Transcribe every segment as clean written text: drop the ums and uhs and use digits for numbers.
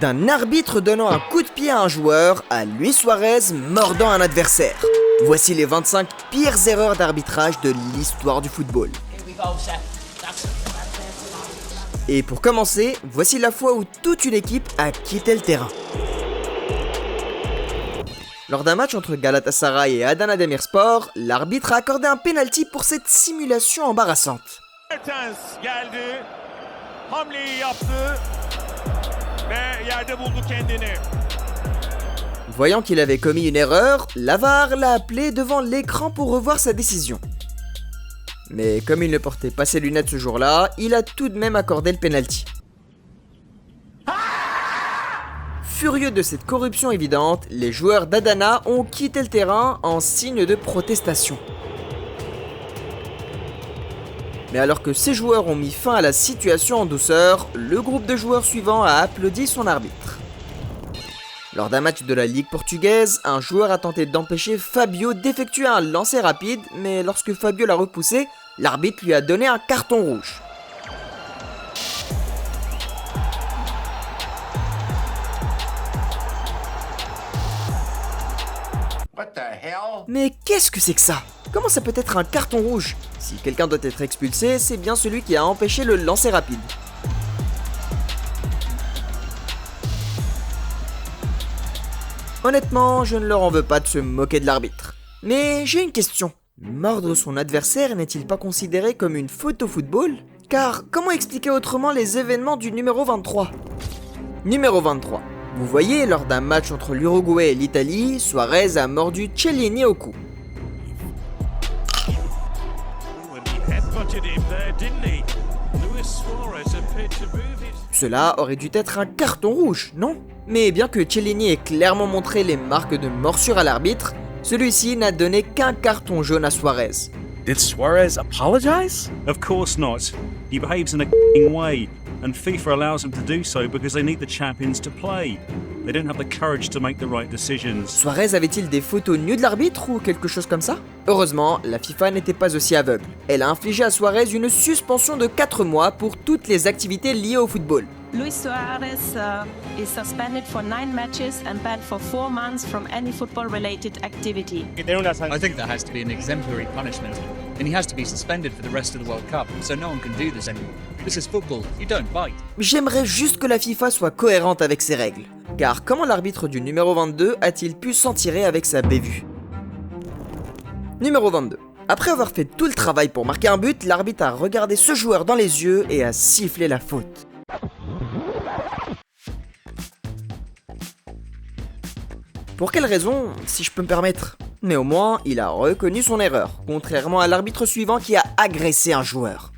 D'un arbitre donnant un coup de pied à un joueur à Luis Suarez mordant un adversaire. Voici les 25 pires erreurs d'arbitrage de l'histoire du football. Et pour commencer, voici la fois où toute une équipe a quitté le terrain. Lors d'un match entre Galatasaray et Adana Demirspor, l'arbitre a accordé un penalty pour cette simulation embarrassante. Voyant qu'il avait commis une erreur, la VAR l'a appelé devant l'écran pour revoir sa décision. Mais comme il ne portait pas ses lunettes ce jour-là, il a tout de même accordé le penalty. Furieux de cette corruption évidente, les joueurs d'Adana ont quitté le terrain en signe de protestation. Mais alors que ces joueurs ont mis fin à la situation en douceur, le groupe de joueurs suivant a applaudi son arbitre. Lors d'un match de la Ligue portugaise, un joueur a tenté d'empêcher Fabio d'effectuer un lancer rapide, mais lorsque Fabio l'a repoussé, l'arbitre lui a donné un carton rouge. Mais qu'est-ce que c'est que ça? Comment ça peut être un carton rouge? Si quelqu'un doit être expulsé, c'est bien celui qui a empêché le lancer rapide. Honnêtement, je ne leur en veux pas de se moquer de l'arbitre. Mais j'ai une question. Mordre son adversaire n'est-il pas considéré comme une faute au football? Car comment expliquer autrement les événements du numéro 23? Numéro 23. Vous voyez, lors d'un match entre l'Uruguay et l'Italie, Suarez a mordu Chiellini au cou. Cela aurait dû être un carton rouge, non? Mais bien que Chiellini ait clairement montré les marques de morsure à l'arbitre, celui-ci n'a donné qu'un carton jaune à Suarez. Did Suarez apologize? Of course not. He behaves in a f***ing way, and FIFA allows him to do so because they need the champions to play. They don't have the courage to make the right decisions. Suarez avait-il des photos nues de l'arbitre ou quelque chose comme ça? Heureusement, la FIFA n'était pas aussi aveugle. Elle a infligé à Suarez une suspension de 4 mois pour toutes les activités liées au football. Luis Suarez is suspended for 9 matches and banned for 4 months from any football-related activity. I think that has to be an exemplary punishment, and he has to be suspended for the rest of the World Cup, so no one can do this anymore. This is football, you don't bite. J'aimerais juste que la FIFA soit cohérente avec ses règles. Car comment l'arbitre du numéro 22 a-t-il pu s'en tirer avec sa bévue? Numéro 22. Après avoir fait tout le travail pour marquer un but, l'arbitre a regardé ce joueur dans les yeux et a sifflé la faute. Pour quelle raison, si je peux me permettre? Néanmoins, il a reconnu son erreur, contrairement à l'arbitre suivant qui a agressé un joueur.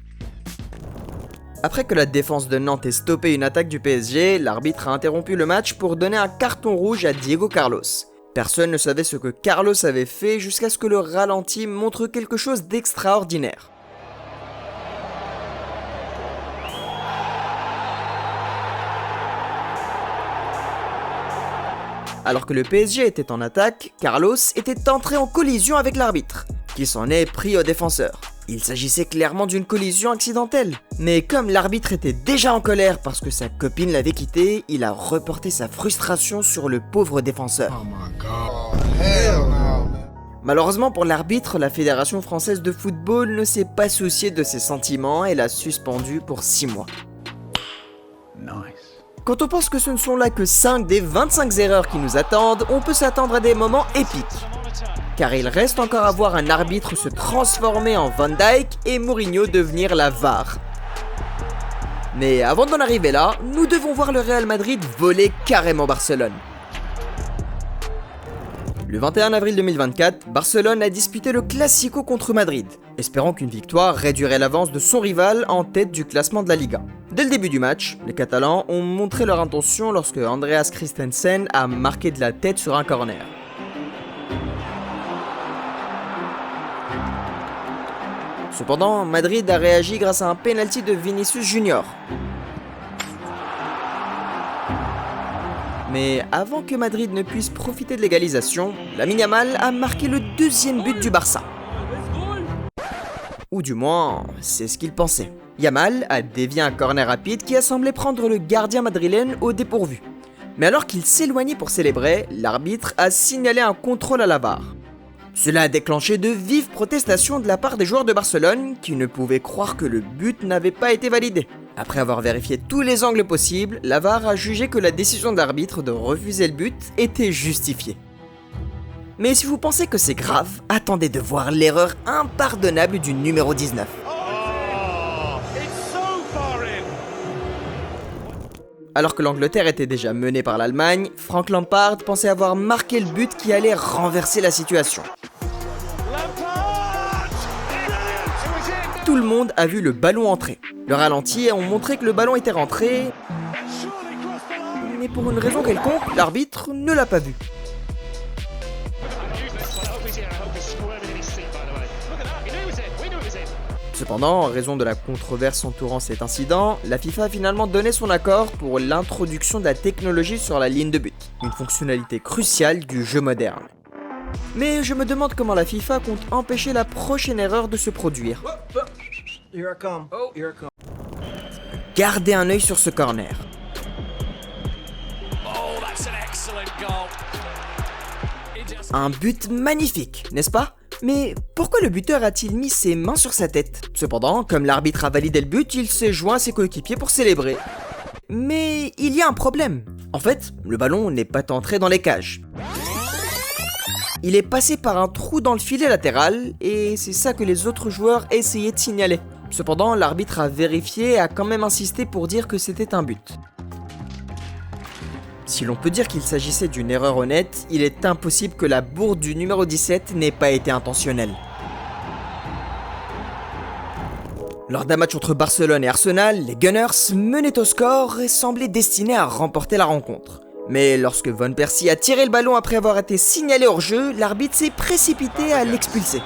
Après que la défense de Nantes ait stoppé une attaque du PSG, l'arbitre a interrompu le match pour donner un carton rouge à Diego Carlos. Personne ne savait ce que Carlos avait fait jusqu'à ce que le ralenti montre quelque chose d'extraordinaire. Alors que le PSG était en attaque, Carlos était entré en collision avec l'arbitre, qui s'en est pris au défenseur. Il s'agissait clairement d'une collision accidentelle. Mais comme l'arbitre était déjà en colère parce que sa copine l'avait quitté, il a reporté sa frustration sur le pauvre défenseur. Oh my God. Hell no. Malheureusement pour l'arbitre, la Fédération française de football ne s'est pas souciée de ses sentiments et l'a suspendu pour 6 mois. Nice. Quand on pense que ce ne sont là que 5 des 25 erreurs qui nous attendent, on peut s'attendre à des moments épiques. Car il reste encore à voir un arbitre se transformer en Van Dijk et Mourinho devenir la VAR. Mais avant d'en arriver là, nous devons voir le Real Madrid voler carrément Barcelone. Le 21 avril 2024, Barcelone a disputé le Classico contre Madrid, espérant qu'une victoire réduirait l'avance de son rival en tête du classement de la Liga. Dès le début du match, les Catalans ont montré leur intention lorsque Andreas Christensen a marqué de la tête sur un corner. Cependant, Madrid a réagi grâce à un penalty de Vinicius Junior. Mais avant que Madrid ne puisse profiter de l'égalisation, Lamine Yamal a marqué le deuxième but du Barça. Ou du moins, c'est ce qu'il pensait. Yamal a dévié un corner rapide qui a semblé prendre le gardien madrilène au dépourvu. Mais alors qu'il s'éloignait pour célébrer, l'arbitre a signalé un contrôle à la VAR. Cela a déclenché de vives protestations de la part des joueurs de Barcelone qui ne pouvaient croire que le but n'avait pas été validé. Après avoir vérifié tous les angles possibles, la VAR a jugé que la décision de l'arbitre de refuser le but était justifiée. Mais si vous pensez que c'est grave, attendez de voir l'erreur impardonnable du numéro 19. Alors que l'Angleterre était déjà menée par l'Allemagne, Frank Lampard pensait avoir marqué le but qui allait renverser la situation. Tout le monde a vu le ballon entrer. Le ralenti ont montré que le ballon était rentré, mais pour une raison quelconque, l'arbitre ne l'a pas vu. Cependant, en raison de la controverse entourant cet incident, la FIFA a finalement donné son accord pour l'introduction de la technologie sur la ligne de but, une fonctionnalité cruciale du jeu moderne. Mais je me demande comment la FIFA compte empêcher la prochaine erreur de se produire. Gardez un œil sur ce corner. Un but magnifique, n'est-ce pas ? Mais pourquoi le buteur a-t-il mis ses mains sur sa tête ? Cependant, comme l'arbitre a validé le but, il s'est joint à ses coéquipiers pour célébrer. Mais il y a un problème. En fait, le ballon n'est pas entré dans les cages. Il est passé par un trou dans le filet latéral, et c'est ça que les autres joueurs essayaient de signaler. Cependant, l'arbitre a vérifié et a quand même insisté pour dire que c'était un but. Si l'on peut dire qu'il s'agissait d'une erreur honnête, il est impossible que la bourde du numéro 17 n'ait pas été intentionnelle. Lors d'un match entre Barcelone et Arsenal, les Gunners menaient au score et semblaient destinés à remporter la rencontre. Mais lorsque Van Persie a tiré le ballon après avoir été signalé hors jeu, l'arbitre s'est précipité à l'expulser.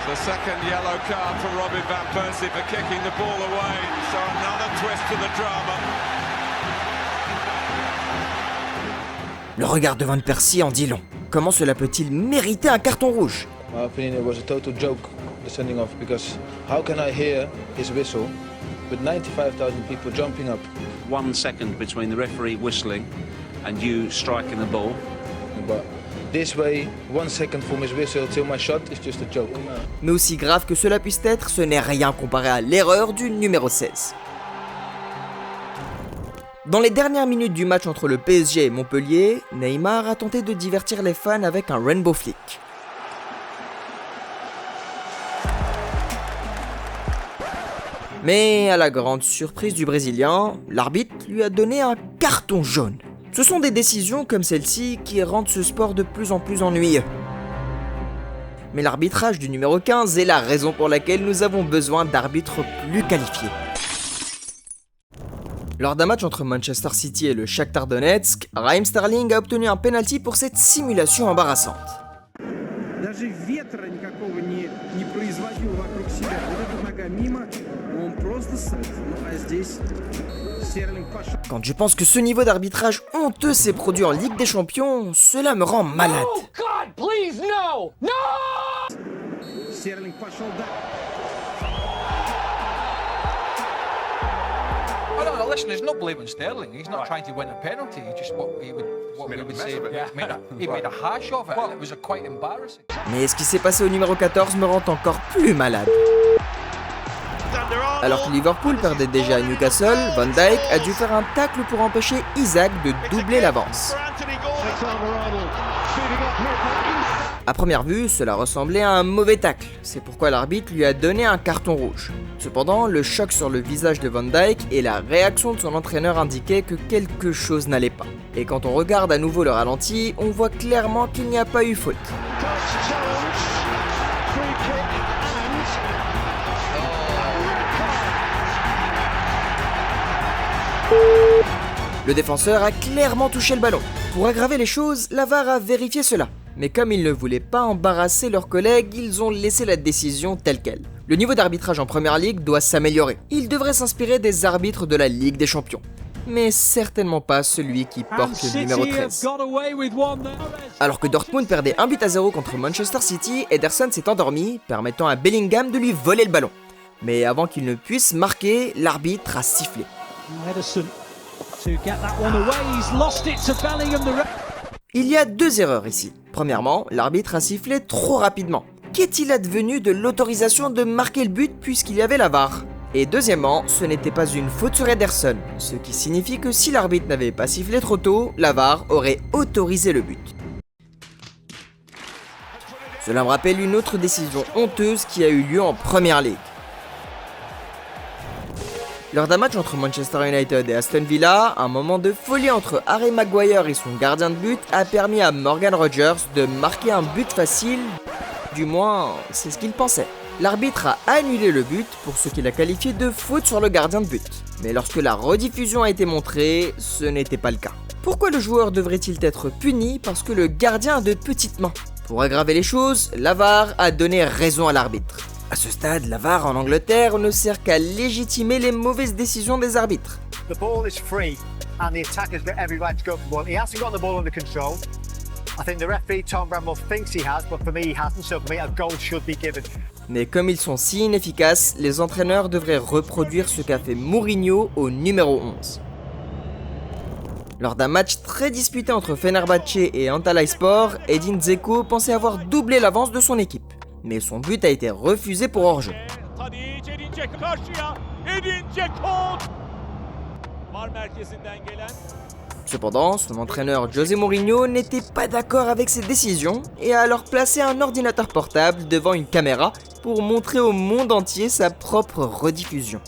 The second yellow card for Robin Van Persie for kicking the ball away. So another twist to the drama. Le regard de Van Persie en dit long. Comment cela peut-il mériter un carton rouge ? My opinion, it was a total joke, the sending off, because how can I hear his whistle with 95,000 people jumping up? 1 second between the referee whistling and you striking the ball. But this way, 1 second from his whistle till my shot is just a joke. Mais aussi grave que cela puisse être, ce n'est rien comparé à l'erreur du numéro 16. Dans les dernières minutes du match entre le PSG et Montpellier, Neymar a tenté de divertir les fans avec un rainbow flick. Mais à la grande surprise du Brésilien, l'arbitre lui a donné un carton jaune. Ce sont des décisions comme celle-ci qui rendent ce sport de plus en plus ennuyeux. Mais l'arbitrage du numéro 15 est la raison pour laquelle nous avons besoin d'arbitres plus qualifiés. Lors d'un match entre Manchester City et le Shakhtar Donetsk, Raheem Sterling a obtenu un penalty pour cette simulation embarrassante. Quand je pense que ce niveau d'arbitrage honteux s'est produit en Ligue des Champions, cela me rend malade. Oh God, please, no! No! Oh, no, listen, there's no blaming Sterling. He's not trying to win a penalty. He just what we would say. He made a hash of it. It was quite embarrassing. Mais ce qui s'est passé au numéro 14 me rend encore plus malade. Alors que Liverpool perdait déjà à Newcastle, Van Dijk a dû faire un tacle pour empêcher Isaac de doubler l'avance. À première vue, cela ressemblait à un mauvais tacle, c'est pourquoi l'arbitre lui a donné un carton rouge. Cependant, le choc sur le visage de Van Dijk et la réaction de son entraîneur indiquaient que quelque chose n'allait pas. Et quand on regarde à nouveau le ralenti, on voit clairement qu'il n'y a pas eu faute. Le défenseur a clairement touché le ballon. Pour aggraver les choses, la VAR a vérifié cela. Mais comme ils ne voulaient pas embarrasser leurs collègues, ils ont laissé la décision telle quelle. Le niveau d'arbitrage en Première Ligue doit s'améliorer. Il devrait s'inspirer des arbitres de la Ligue des Champions. mais certainement pas celui qui porte le numéro 13. Alors que Dortmund perdait 1-0 contre Manchester City, Ederson s'est endormi, permettant à Bellingham de lui voler le ballon. Mais avant qu'il ne puisse marquer, l'arbitre a sifflé. Il y a deux erreurs ici. Premièrement, l'arbitre a sifflé trop rapidement. Qu'est-il advenu de l'autorisation de marquer le but puisqu'il y avait la VAR ? Et deuxièmement, ce n'était pas une faute sur Ederson, ce qui signifie que si l'arbitre n'avait pas sifflé trop tôt, la VAR aurait autorisé le but. Cela me rappelle une autre décision honteuse qui a eu lieu en Premier League. Lors d'un match entre Manchester United et Aston Villa, un moment de folie entre Harry Maguire et son gardien de but a permis à Morgan Rogers de marquer un but facile, du moins c'est ce qu'il pensait. L'arbitre a annulé le but pour ce qu'il a qualifié de faute sur le gardien de but. Mais lorsque la rediffusion a été montrée, ce n'était pas le cas. Pourquoi le joueur devrait-il être puni parce que le gardien a de petites mains ? Pour aggraver les choses, la VAR a donné raison à l'arbitre. À ce stade, la VAR en Angleterre ne sert qu'à légitimer les mauvaises décisions des arbitres. The ball is free and the attacker's got every right to go for the ball. He hasn't got the ball under control. I think the referee, Tom Bramwell, thinks he has, but for me he hasn't, so for me a goal should be given. Mais comme ils sont si inefficaces, les entraîneurs devraient reproduire ce qu'a fait Mourinho au numéro 11. Lors d'un match très disputé entre Fenerbahçe et Antalyaspor, Edin Dzeko pensait avoir doublé l'avance de son équipe. Mais son but a été refusé pour hors-jeu. Cependant, son entraîneur José Mourinho n'était pas d'accord avec cette décision et a alors placé un ordinateur portable devant une caméra pour montrer au monde entier sa propre rediffusion.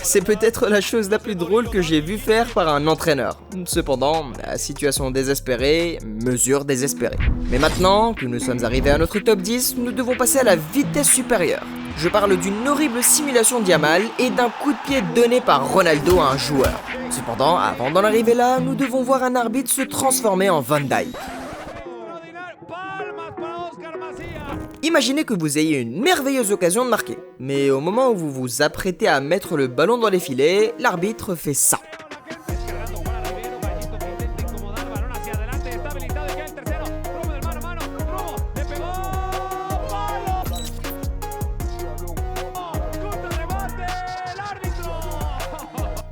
C'est peut-être la chose la plus drôle que j'ai vu faire par un entraîneur. Cependant, la situation désespérée, mesure désespérée. Mais maintenant que nous sommes arrivés à notre top 10, nous devons passer à la vitesse supérieure. Je parle d'une horrible simulation d'Yamal et d'un coup de pied donné par Ronaldo à un joueur. Cependant, avant d'en arriver là, nous devons voir un arbitre se transformer en Van Dijk. Imaginez que vous ayez une merveilleuse occasion de marquer, mais au moment où vous vous apprêtez à mettre le ballon dans les filets, l'arbitre fait ça.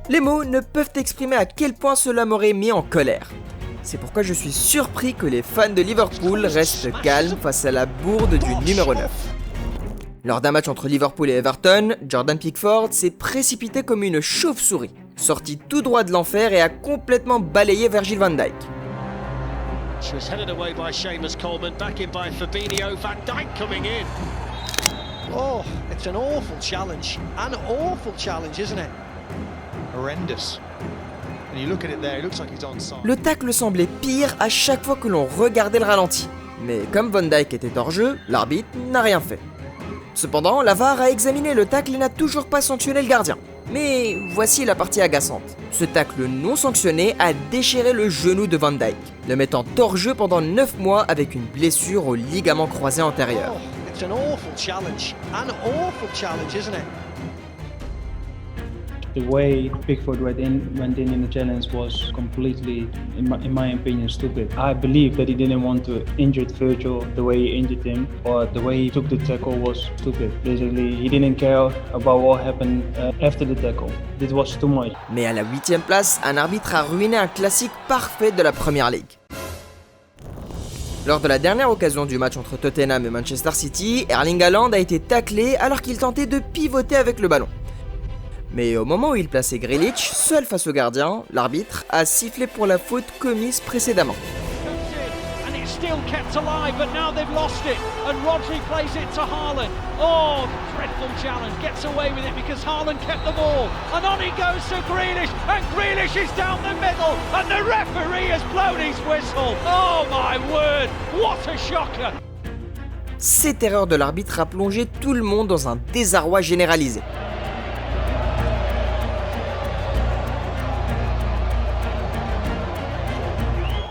Les mots ne peuvent exprimer à quel point cela m'aurait mis en colère. C'est pourquoi je suis surpris que les fans de Liverpool restent calmes face à la bourde du numéro 9. Lors d'un match entre Liverpool et Everton, Jordan Pickford s'est précipité comme une chauve-souris, sorti tout droit de l'enfer et a complètement balayé Virgil van Dijk. Oh, it's an awful challenge. An awful challenge, isn't it? Horrendous. And you look at it there, it looks like he's onside. Le tacle semblait pire à chaque fois que l'on regardait le ralenti. Mais comme Van Dijk était hors jeu, l'arbitre n'a rien fait. Cependant, la VAR a examiné le tacle et n'a toujours pas sanctionné le gardien. Mais voici la partie agaçante. Ce tacle non sanctionné a déchiré le genou de Van Dijk, le mettant hors jeu pendant 9 mois avec une blessure au ligament croisé antérieur. Oh, it's an awful challenge. An awful challenge, isn't it? The way Pickford went in the challenge was completely, in my opinion, stupid. I believe that he didn't want to injure Virgil the way he injured him, or the way he took the tackle was stupid. Basically, he didn't care about what happened after the tackle. This was too much. Mais à la 8e place, un arbitre a ruiné un classique parfait de la Premier League. Lors de la dernière occasion du match entre Tottenham et Manchester City, Erling Haaland a été taclé alors qu'il tentait de pivoter avec le ballon. Mais au moment où il plaçait Grealish, seul face au gardien, l'arbitre a sifflé pour la faute commise précédemment. Still kept alive, but now they've lost it, and Rodri plays it to Haaland. Oh, dreadful challenge, gets away with it because Haaland kept the ball, and on he goes to Grealish, and Grealish is down the middle, and the referee has blown his whistle. Oh my word, what a shocker! Cette erreur de l'arbitre a plongé tout le monde dans un désarroi généralisé.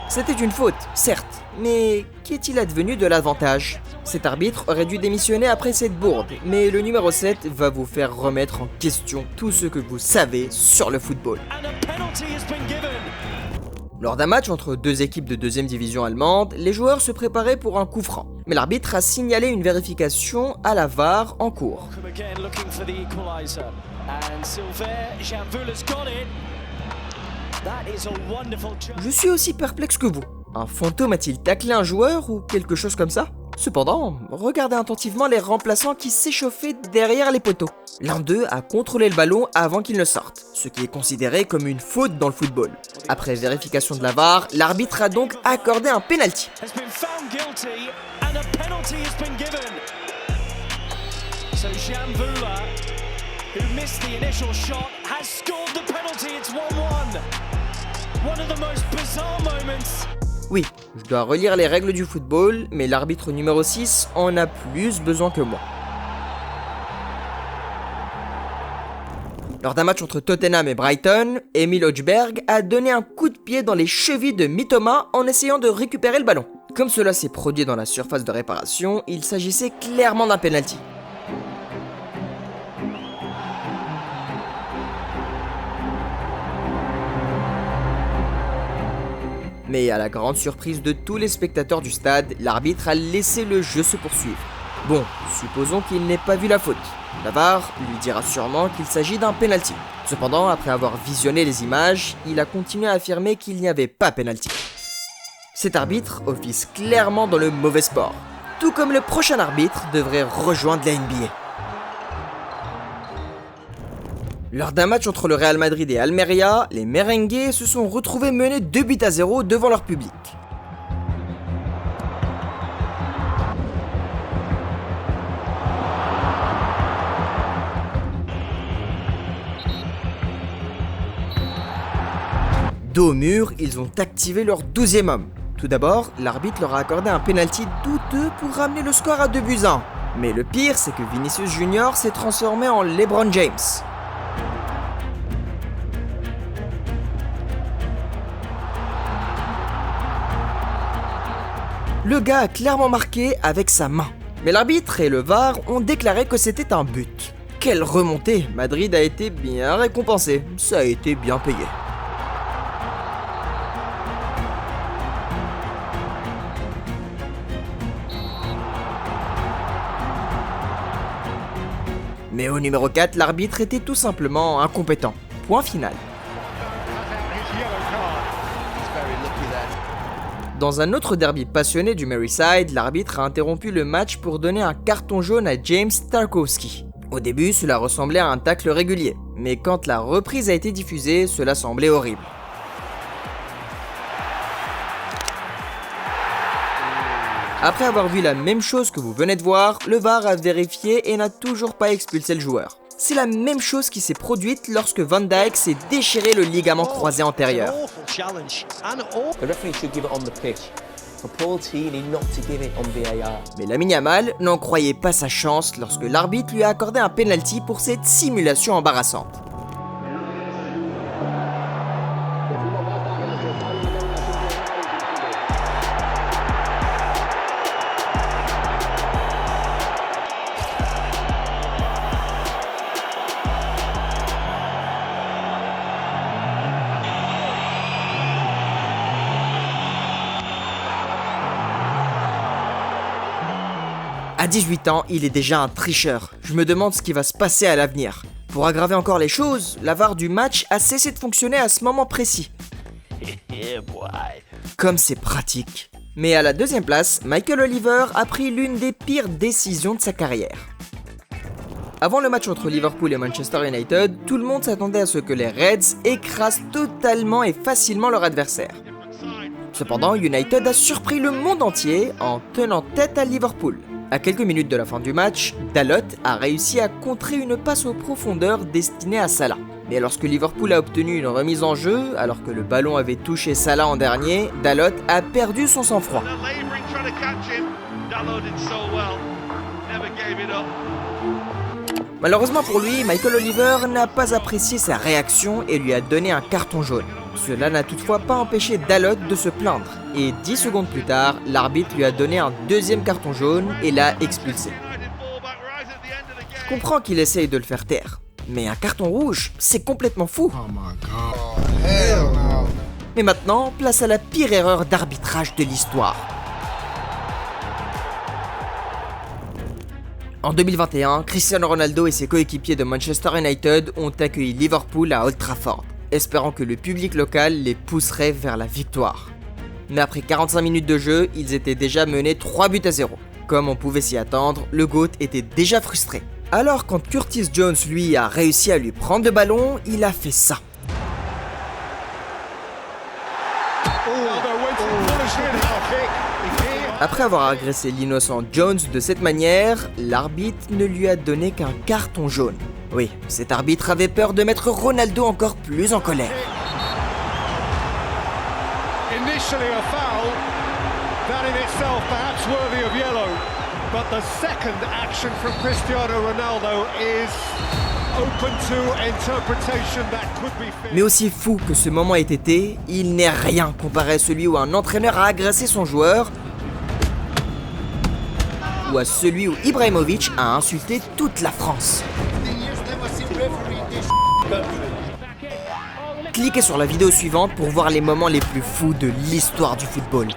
C'était une faute, certes, mais qu'est-il advenu de l'avantage ? Cet arbitre aurait dû démissionner après cette bourde, mais le numéro 7 va vous faire remettre en question tout ce que vous savez sur le football. Lors d'un match entre deux équipes de deuxième division allemande, les joueurs se préparaient pour un coup franc. Mais l'arbitre a signalé une vérification à la VAR en cours. Je suis aussi perplexe que vous. Un fantôme a-t-il taclé un joueur ou quelque chose comme ça? Cependant, regardez attentivement les remplaçants qui s'échauffaient derrière les poteaux. L'un d'eux a contrôlé le ballon avant qu'il ne sorte, ce qui est considéré comme une faute dans le football. Après vérification de la VAR, l'arbitre a donc accordé un penalty. Oui, je dois relire les règles du football, mais l'arbitre numéro 6 en a plus besoin que moi. Lors d'un match entre Tottenham et Brighton, Emil Højbjerg a donné un coup de pied dans les chevilles de Mitoma en essayant de récupérer le ballon. Comme cela s'est produit dans la surface de réparation, il s'agissait clairement d'un penalty. Mais à la grande surprise de tous les spectateurs du stade, l'arbitre a laissé le jeu se poursuivre. Bon, supposons qu'il n'ait pas vu la faute. La VAR lui dira sûrement qu'il s'agit d'un penalty. Cependant, après avoir visionné les images, il a continué à affirmer qu'il n'y avait pas penalty. Cet arbitre officie clairement dans le mauvais sport, tout comme le prochain arbitre devrait rejoindre la NBA. Lors d'un match entre le Real Madrid et Almeria, les merengues se sont retrouvés menés 2-0 devant leur public. Dos au mur, ils ont activé leur 12e homme. Tout d'abord, l'arbitre leur a accordé un penalty douteux pour ramener le score à 2-1. Mais le pire, c'est que Vinicius Junior s'est transformé en LeBron James. Le gars a clairement marqué avec sa main. Mais l'arbitre et le VAR ont déclaré que c'était un but. Quelle remontée! Madrid a été bien récompensé. Ça a été bien payé. Mais au numéro 4, l'arbitre était tout simplement incompétent. Point final. Dans un autre derby passionné du Merseyside, l'arbitre a interrompu le match pour donner un carton jaune à James Tarkowski. Au début, cela ressemblait à un tacle régulier, mais quand la reprise a été diffusée, cela semblait horrible. Après avoir vu la même chose que vous venez de voir, le VAR a vérifié et n'a toujours pas expulsé le joueur. C'est la même chose qui s'est produite lorsque Van Dijk s'est déchiré le ligament croisé antérieur. Mais Lamine Yamal n'en croyait pas sa chance lorsque l'arbitre lui a accordé un penalty pour cette simulation embarrassante. À 18 ans, il est déjà un tricheur. Je me demande ce qui va se passer à l'avenir. Pour aggraver encore les choses, la VAR du match a cessé de fonctionner à ce moment précis. Comme c'est pratique. Mais à la deuxième place, Michael Oliver a pris l'une des pires décisions de sa carrière. Avant le match entre Liverpool et Manchester United, tout le monde s'attendait à ce que les Reds écrasent totalement et facilement leur adversaire. Cependant, United a surpris le monde entier en tenant tête à Liverpool. À quelques minutes de la fin du match, Dalot a réussi à contrer une passe aux profondeurs destinée à Salah. Mais lorsque Liverpool a obtenu une remise en jeu, alors que le ballon avait touché Salah en dernier, Dalot a perdu son sang-froid. Malheureusement pour lui, Michael Oliver n'a pas apprécié sa réaction et lui a donné un carton jaune. Cela n'a toutefois pas empêché Dalot de se plaindre, et 10 secondes plus tard, l'arbitre lui a donné un deuxième carton jaune et l'a expulsé. Je comprends qu'il essaye de le faire taire, mais un carton rouge, c'est complètement fou. Oh my God. hell no. Mais maintenant, place à la pire erreur d'arbitrage de l'histoire. En 2021, Cristiano Ronaldo et ses coéquipiers de Manchester United ont accueilli Liverpool à Old Trafford, espérant que le public local les pousserait vers la victoire. Mais après 45 minutes de jeu, ils étaient déjà menés 3-0. Comme on pouvait s'y attendre, le GOAT était déjà frustré. Alors quand Curtis Jones, lui, a réussi à lui prendre le ballon, il a fait ça. Après avoir agressé l'innocent Jones de cette manière, l'arbitre ne lui a donné qu'un carton jaune. Oui, cet arbitre avait peur de mettre Ronaldo encore plus en colère. Initially a foul, that in itself perhaps worthy of yellow, but the second action from Cristiano Ronaldo is open to interpretation that could be fair. Mais aussi fou que ce moment ait été, il n'est rien comparé à celui où un entraîneur a agressé son joueur, ou à celui où Ibrahimovic a insulté toute la France. Cliquez sur la vidéo suivante pour voir les moments les plus fous de l'histoire du football.